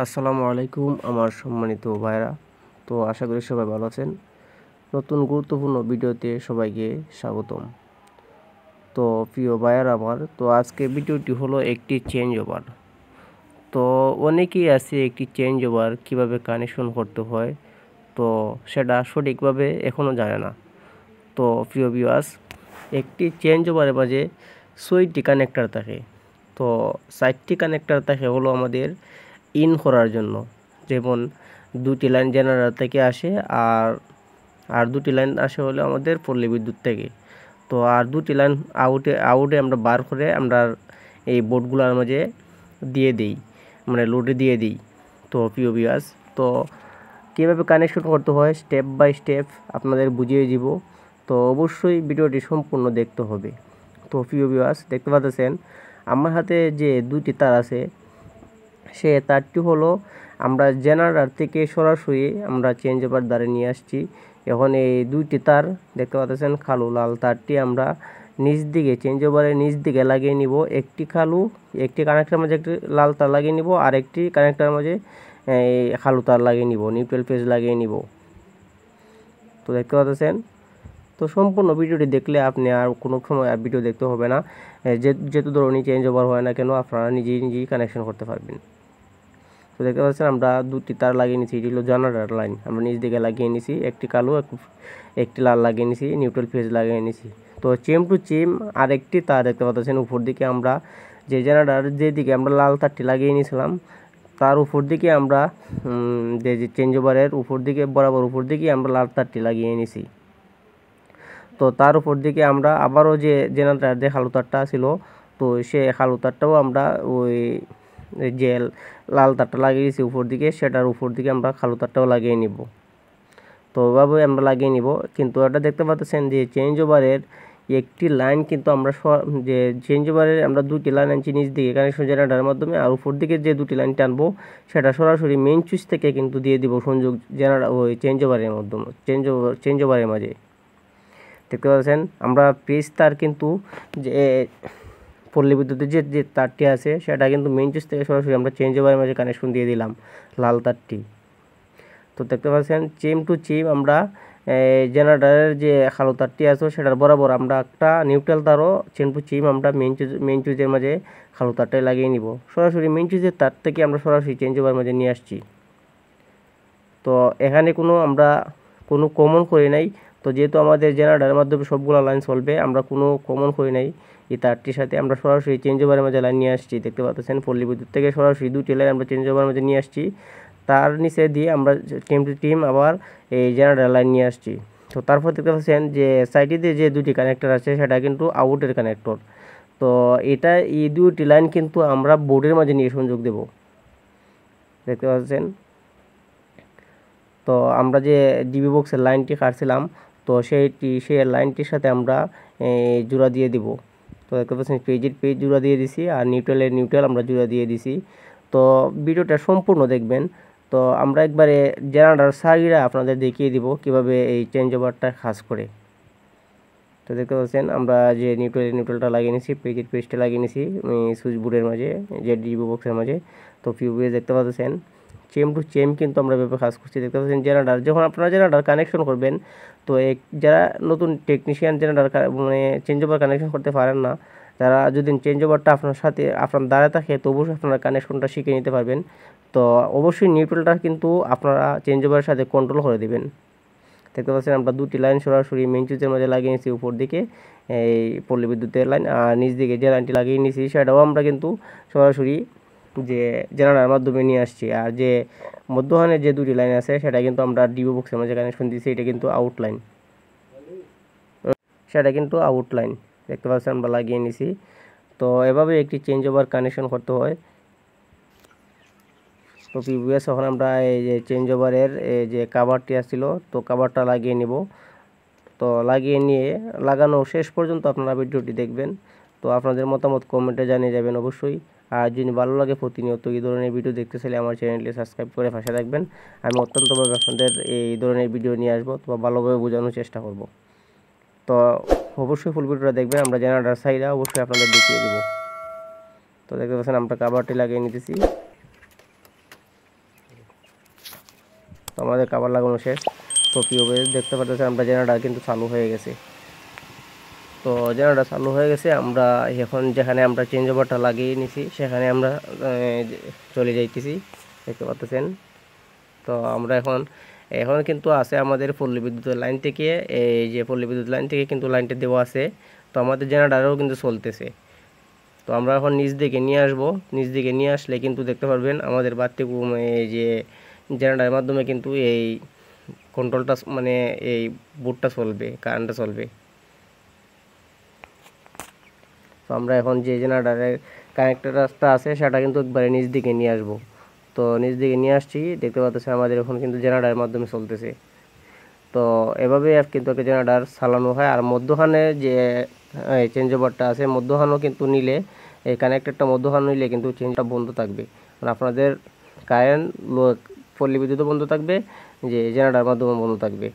আসসালামু আলাইকুম আমার সম্মানিত ভাইরা। তো আশা করি সবাই ভালো আছেন। নতুন গুরুত্বপূর্ণ ভিডিওতে সবাইকে স্বাগতম। তো প্রিয় ভাইয়ার আমার, তো আজকে ভিডিওটি হলো একটি চেঞ্জ ওভার। তো অনেকেই আছে একটি চেঞ্জ ওভার কীভাবে কানেকশন করতে হয়, তো সেটা সঠিকভাবে এখনও জানে না। তো প্রিয় ভিউয়ার্স, একটি চেঞ্জ ওভারের মাঝে 6টি কানেক্টর থাকে। তো 4টি কানেক্টর থাকে হলো আমাদের ইন করার জন্য, যেমন 2টি লাইন জেনারেটর থেকে আসে আর আর 2টি লাইন আসে হলো আমাদের পল্লী বিদ্যুৎ থেকে। তো আর 2টি লাইন আউটে আমরা বার করে আমরা এই বোর্ডগুলোর মাঝে দিয়ে দিই, মানে লোডে দিয়ে দিই। তো প্রিয় ভিউয়ার্স, তো কীভাবে কানেকশন করতে হয় স্টেপ বাই স্টেপ আপনাদের বুঝিয়ে দিব। তো অবশ্যই ভিডিওটি সম্পূর্ণ দেখতে হবে। তো প্রিয় ভিউয়ার্স, দেখতে পাচ্ছেন আমার হাতে যে 2টি তার আছে, সে তারটি হলো আমরা জেনারেটর থেকে সরাসরি আমরা চেঞ্জ ওভার দ্বারে নিয়ে আসছি। এখন এই 2টি তার দেখতে পাচ্ছেন, কালো লাল তারটি আমরা নিচ দিকে চেঞ্জ ওভারের নিচ দিকে লাগিয়ে নিব। একটি কানেক্টরের মাঝে একটি লাল তার লাগিয়ে নিব, আর একটি কানেক্টরের মাঝে কালো তার লাগিয়ে নিব, নিউট্রাল পেজ লাগিয়ে নিব। তো দেখতে পাচ্ছেন, তো সম্পূর্ণ ভিডিওটি দেখলে আপনি আর কোনো সময় ভিডিও দেখতে হবে না। যেহেতু ধরনের চেঞ্জ ওভার হয় না কেন, আপনারা নিজেই কানেকশন করতে পারবেন। তো দেখতে পাচ্ছেন আমরা 2টি তার লাগিয়ে নিয়েছি। এটি হলো জেনারেটর লাইন, আমরা নিচ দিকে লাগিয়ে নিয়েছি। একটি কালো একটি লাল লাগিয়ে নিয়েছি, নিউট্রাল ফেজ লাগিয়ে নিয়েছি। তো চেম টু চেম আরেকটি তার দেখতে পাচ্ছেন উপর দিকে আমরা যে জেনারেটর যেদিকে আমরা লাল তারটি লাগিয়ে নিয়েছিলাম, তার উপর দিকে আমরা যে চেঞ্জ ওভারের উপর দিকে বরাবর উপর দিকে আমরা লাল তারটি লাগিয়ে নিয়েছি। তো তার উপর দিকে আমরা আবারও যে জেনারেটর যে কালো তারটা ছিল, তো সে কালো তারটাও আমরা ওই যে লাল তারটা লাগিয়েছি উপর দিকে, সেটার উপর দিকে আমরা কালো তারটাও লাগিয়ে নিব। তো ওইভাবে আমরা লাগিয়ে নিব। কিন্তু এটা দেখতে পাচ্ছেন যে চেঞ্জ ওভারের একটি লাইন কিন্তু আমরা যে চেঞ্জ ওভারের আমরা 2টি লাইন আনছি নিচ দিকে কানেকশন জেনারেটরের মাধ্যমে, আর উপর দিকে যে 2টি লাইন টানবো সেটা সরাসরি মেইন সুইচ থেকে কিন্তু দিয়ে দিব সংযোগ জেনারেটর ওই চেঞ্জ ওভারের মাধ্যমে চেঞ্জ ওভারের মাঝে। দেখতে পাচ্ছেন আমরা পেজ তার কিন্তু যে পল্লী বিদ্যুতের যে তারটি আছে সেটা কিন্তু মেইন সুইচ থেকে সরাসরি আমরা চেঞ্জ ওভারের মাঝে কানেকশন দিয়ে দিলাম লাল তারটি। তো দেখতে পাচ্ছেন চেম টু চেম আমরা জেনারেটরের যে কালো তারটি আছে সেটার বরাবর আমরা একটা নিউট্রাল তারও চেম টু চেম আমরা মেইন সুইচের মাঝে কালো তারটাই লাগিয়ে নিব। সরাসরি মেইন সুইচের তার থেকে আমরা সরাসরি চেঞ্জ ওভারের মাঝে নিয়ে আসছি। তো এখানে আমরা কোনো কমন করি নাই। তো যেহেতু আমাদের জেনারেটরের মাধ্যমে সবগুলো লাইন চলবে, আমরা কোনো কমন করি নাই। এই তারটির সাথে আমরা সরাসরি চেঞ্জ ওভারের মাঝে লাইন নিয়ে আসছি। দেখতে পাচ্ছেন পল্লী বিদ্যুৎ থেকে সরাসরি 2টি লাইন আমরা চেঞ্জ ওভারের মাঝে নিয়ে আসছি। তার নিচে দিয়ে আমরা টিম টু টিম আবার এই জেনারেটর লাইন নিয়ে আসছি। তো তারপর দেখতে পাচ্ছেন যে সাইডে যে 2টি কানেক্টর আছে সেটা কিন্তু আউটের কানেক্টর। তো এই 2টি লাইন কিন্তু আমরা বোর্ডের মাঝে নিয়ে সংযোগ দেব। দেখতে পাচ্ছেন, তো আমরা যে ডিবি বক্সের লাইনটি কাটছিলাম, তো সেই লাইনটির সাথে আমরা জোড়া দিয়ে দিব। তো দেখতে পাচ্ছেন পেজ জোড়া দিয়ে দিছি, আর নিউট্রাল আমরা জোড়া দিয়ে দিছি। তো ভিডিওটা সম্পূর্ণ দেখবেন। তো আমরা একবারে জেনারেটর সাইডে আপনাদের দেখিয়ে দিব কিভাবে এই চেঞ্জ ওভারটা কাজ করে। তো দেখতে পাচ্ছেন আমরা যে নিউট্রালটা লাগিয়ে নিয়েছি, পেজটা লাগিয়ে নিয়েছি সুইচ বোর্ডের মাঝে, যে ডিবি বক্সের মাঝে। তো ফিউজে দেখতে পাচ্ছেন চেম টু চেম কিন্তু আমরা এভাবে কাজ করছি। দেখতে পাচ্ছেন জেনারেটর যখন আপনারা জেনারেটর কানেকশন করবেন, তো যারা নতুন টেকনিশিয়ান জেনারেটর মানে চেঞ্জ ওভার কানেকশন করতে পারেন না, যারা যদি চেঞ্জ ওভারটা আপনার সাথে আপনার দ্বারা থাকে, তো অবশ্যই আপনারা কানেকশনটা শিখে নিতে পারবেন। তো অবশ্যই নিউট্রালটা কিন্তু আপনারা চেঞ্জ ওভারের সাথে কন্ট্রোল করে দেবেন। দেখতে পাচ্ছেন আমরা 2টি লাইন সরাসরি মেইন সুইচের মাঝে লাগিয়ে নিয়েছি উপর দিকে এই পল্লী বিদ্যুতের লাইন, আর নিচ দিকে যে লাইনটি লাগিয়ে নিয়েছি সেটাও আমরা কিন্তু সরাসরি যে জেনারেটরের মাধ্যমে নিয়ে আসছি। আর যে মধ্যখানে যে 2টি লাইন আছে সেটা কিন্তু আমরা ডিবি বক্সের মাঝে কানেকশন দিয়েছি, এটা কিন্তু আউট লাইন, সেটা কিন্তু আউট লাইন দেখতে পাচ্ছেন আমরা লাগিয়ে নিয়েছি। তো এভাবে একটি চেঞ্জ ওভার কানেকশন করতে হয়। তো পিভিএস এখন আমরা এই যে চেঞ্জ ওভারের যে কাভারটি আসছিল, তো কাভারটা লাগিয়ে নিব। তো লাগিয়ে নিয়ে লাগানো শেষ পর্যন্ত আপনারা ভিডিওটি দেখবেন। তো আপনাদের মতামত কমেন্টে জানিয়ে যাবেন অবশ্যই। আর যদি ভালো লাগে প্রতিনিয়ত এই ধরনের ভিডিও দেখতে চাইলে আমার চ্যানেলটি সাবস্ক্রাইব করে পাশে রাখবেন। আমি অত্যন্তভাবে আপনাদের এই ধরনের ভিডিও নিয়ে আসবো, তো ভালোভাবে বোঝানোর চেষ্টা করব। তো অবশ্যই ফুল ভিডিওটা দেখবেন, আমরা জেনারেটর সাইডে অবশ্যই আপনাদের দেখিয়ে দিব। তো দেখতে পাচ্ছেন আমরা কাভারটি লাগিয়ে নিতেছি। তো আমাদের কভার লাগানো শেষ। তো কীভাবে দেখতে পাচ্ছেন আমরা জেনারেটর কিন্তু চালু হয়ে গেছে। তো জেনারেটর চালু হয়ে গেছে, আমরা এখন যেখানে আমরা চেঞ্জ ওভারটা লাগিয়ে নিছি সেখানে আমরা চলে যাইতেছি, দেখতে পাচ্ছেন। তো আমরা এখন এখন কিন্তু আছে আমাদের পল্লী বিদ্যুতের লাইন থেকে, এই যে পল্লী বিদ্যুৎ লাইন থেকে কিন্তু লাইনটা দেওয়া আছে। তো আমাদের জেনারেটরও কিন্তু চলতেছে। তো আমরা এখন নিচ দিকে নিয়ে আসবো, নিচ দিকে নিয়ে আসলে কিন্তু দেখতে পারবেন আমাদের বাড়তি এই যে জেনারেটরের মাধ্যমে কিন্তু এই কন্ট্রোলটা মানে এই বোর্ডটা চলবে, কারেন্টটা চলবে। তো আমরা এখন যে জেনারেটরের কানেক্টর রাস্তা আছে সেটা কিন্তু একবারে নিচ দিকে নিয়ে আসবো। তো নিচ দিকে নিয়ে আসছি, দেখতে পাচ্ছেন আমাদের এখন কিন্তু জেনারেটরের মাধ্যমে চলতেছে। তো এভাবে কিন্তু একটা জেনারেটর চালানো হয়। আর মধ্যখানে যে চেঞ্জ ওভারটা আছে, মধ্যখানেও কিন্তু নিলে এই কানেক্টরটা মধ্যখানে নিলে কিন্তু চেঞ্জটা বন্ধ থাকবে, মানে আপনাদের কারেন্ট পল্লী বিদ্যুৎও বন্ধ থাকবে, যে জেনারেটর মাধ্যমে বন্ধ থাকবে।